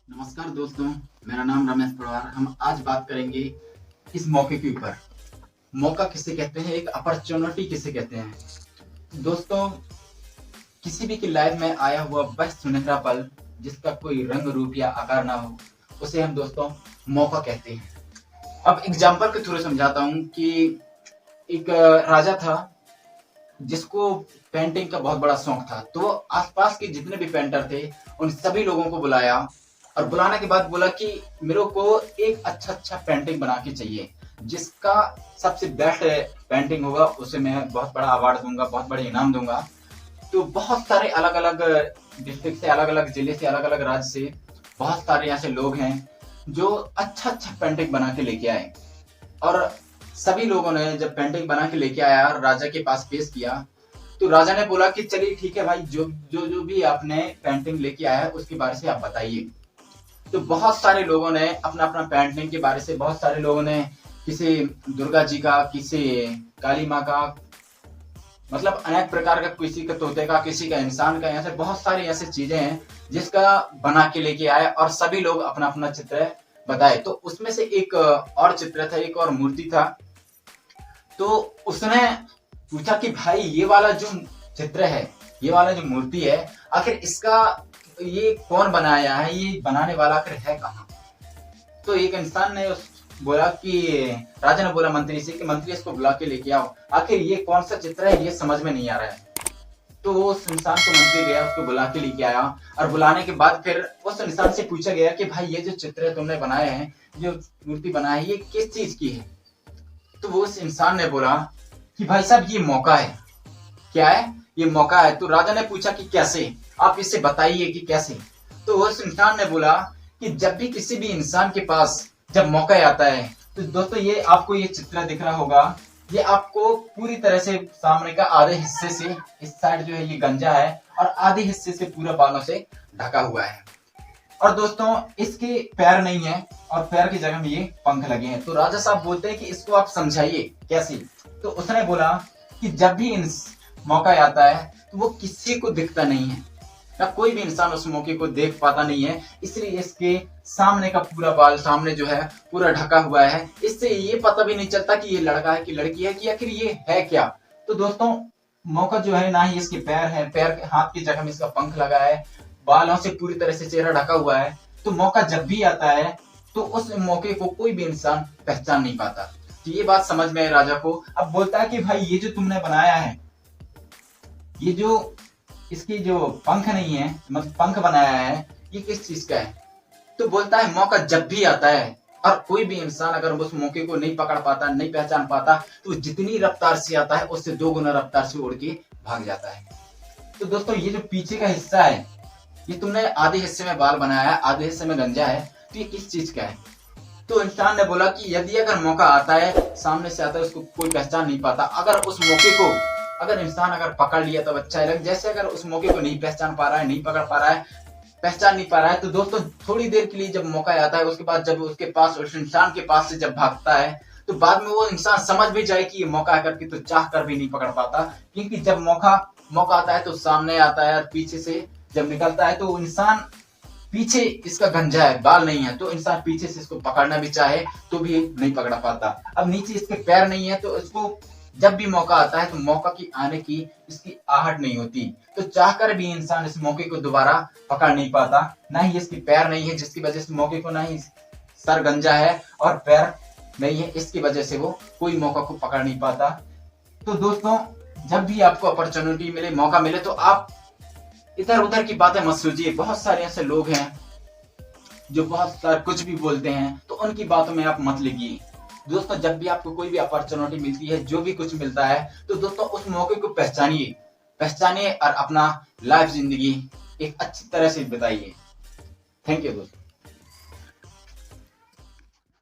नमस्कार दोस्तों, मेरा नाम रमेश पवार। हम आज बात करेंगे इस मौके के ऊपर। मौका किसे कहते हैं, एक अपॉर्चुनिटी किसे कहते हैं। दोस्तों, किसी भी की लाइफ में आया हुआ वह सुनहरा पल जिसका कोई रंग रूप या आकार ना हो, उसे हम दोस्तों मौका कहते हैं। अब एग्जाम्पल के थ्रू समझाता हूँ कि एक राजा था जिसको पेंटिंग का बहुत बड़ा शौक था। तो वो आसपास के जितने भी पेंटर थे उन सभी लोगों को बुलाया और बुलाने के बाद बोला कि मेरे को एक अच्छा पेंटिंग बना के चाहिए, जिसका सबसे बेस्ट पेंटिंग होगा उसे मैं बहुत बड़ा अवार्ड दूंगा, बहुत बड़े इनाम दूंगा। तो बहुत सारे अलग अलग डिस्ट्रिक्ट से, अलग अलग जिले से, अलग अलग राज्य से बहुत सारे ऐसे लोग हैं जो अच्छा पेंटिंग बना के लेके आए। और सभी लोगों ने जब पेंटिंग बना के लेके आया राजा के पास पेश किया, तो राजा ने बोला कि चलिए ठीक है भाई, जो भी आपने पेंटिंग लेके आया है उसके बारे से आप बताइए। तो बहुत सारे लोगों ने अपना अपना पेंटिंग के बारे से, बहुत सारे लोगों ने किसी दुर्गा जी का, किसी काली माँ का, मतलब अनेक प्रकार का, किसी का तोते का, किसी का इंसान का, ऐसे बहुत सारी ऐसी चीजें हैं जिसका बना के लेके आए और सभी लोग अपना अपना चित्र बताए। तो उसमें से एक और चित्र था, एक और मूर्ति था। तो उसने पूछा कि भाई ये वाला जो चित्र है, ये वाला जो मूर्ति है, आखिर इसका ये कौन बनाया है, ये बनाने वाला आखिर है कहाँ। तो एक इंसान ने बोला कि राजा ने बोला मंत्री से कि मंत्री इसको बुला के लेके आओ, आखिर ये कौन सा चित्र है, ये समझ में नहीं आ रहा है। तो उस इंसान को मंत्री गया, उसको बुला के लेके आया और बुलाने के बाद फिर उस इंसान से पूछा गया कि भाई ये जो चित्र तुमने बनाए हैं, जो मूर्ति बनाई है, ये किस चीज की है। तो वो उस इंसान ने बोला कि भाई साहब ये मौका है। क्या है? ये मौका है। तो राजा ने पूछा कि कैसे, आप इसे बताइए कि कैसे। तो उस इंसान ने बोला कि जब भी किसी भी इंसान के पास जब मौका आता है, तो दोस्तों ये आपको ये चित्र दिख रहा होगा, ये आपको पूरी तरह से सामने का आधे हिस्से से, इस साइड जो है ये गंजा है और आधे हिस्से से पूरा बालों से ढका हुआ है। और दोस्तों इसके पैर नहीं है और पैर की जगह में ये पंख लगे हैं। तो राजा साहब बोलते हैं कि इसको आप समझाइए कैसे। तो उसने बोला कि जब भी मौका आता है तो वो किसी को दिखता नहीं है, ना कोई भी इंसान उस मौके को देख पाता नहीं है, इसलिए इसके सामने का पूरा बाल सामने जो है पूरा ढका हुआ है। इससे ये पता भी नहीं चलता कि ये लड़का है कि लड़की है, कि आखिर ये है क्या। तो दोस्तों मौका जो है, ना ही इसके पैर है, पैर के हाथ की जगह में इसका पंख लगा है, बालों से पूरी तरह से चेहरा ढका हुआ है। तो मौका जब भी आता है तो उस मौके को कोई भी इंसान पहचान नहीं पाता। तो ये बात समझ में आई राजा को। अब बोलता है कि भाई ये जो तुमने बनाया है, ये जो इसकी जो पंख नहीं है, मतलब पंख बनाया है, ये किस चीज का है। तो बोलता है मौका जब भी आता है और कोई भी इंसान अगर उस मौके को नहीं पकड़ पाता, नहीं पहचान पाता, तो जितनी रफ्तार से आता है उससे 2 गुना रफ्तार से उड़ के भाग जाता है। तो दोस्तों ये जो पीछे का हिस्सा है, ये तुमने आधे हिस्से में बाल बनाया है, आधे हिस्से में गंजा है, तो ये किस चीज का है। तो इंसान ने बोला कि यदि अगर मौका आता है, सामने से आता है, उसको कोई पहचान नहीं पाता, अगर उस मौके को अगर इंसान अगर पकड़ लिया तो अच्छा है। जैसे अगर उस मौके को नहीं पहचान पा रहा है, नहीं पकड़ पा रहा है, पहचान नहीं पा रहा है, तो दोस्तों थोड़ी देर के लिए जब मौका आता है, उसके बाद जब उसके पास, उस इंसान के पास से जब भागता है, तो बाद में वो इंसान समझ भी जाए कि ये मौका है करके, तो चाह कर भी नहीं पकड़ पाता। क्योंकि जब मौका आता है तो सामने आता है और पीछे से जब निकलता है तो इंसान, पीछे इसका गंजा है, बाल नहीं है, तो इंसान पीछे से इसको पकड़ना भी चाहे तो भी नहीं पकड़ पाता। अब नीचे इसके पैर नहीं है, तो इसको जब भी मौका आता है तो मौका की आने की इसकी आहट नहीं होती, तो चाहकर भी इंसान इस मौके को दोबारा पकड़ नहीं पाता। ना ही इसकी पैर नहीं है, जिसकी वजह से मौके को, ना ही सर गंजा है और पैर नहीं है, इसकी वजह से वो कोई मौका को पकड़ नहीं पाता। तो दोस्तों जब भी आपको अपॉर्चुनिटी मिले, मौका मिले, तो आप इधर उधर की बातें मत सोचिए। बहुत सारे ऐसे लोग हैं जो बहुत सारे कुछ भी बोलते हैं, तो उनकी बातों में आप मत लगिए। दोस्तों जब भी आपको कोई भी अपॉर्चुनिटी मिलती है, जो भी कुछ मिलता है, तो दोस्तों उस मौके को पहचानिए और अपना लाइफ जिंदगी एक अच्छी तरह से बिताइए। थैंक यू दोस्तों।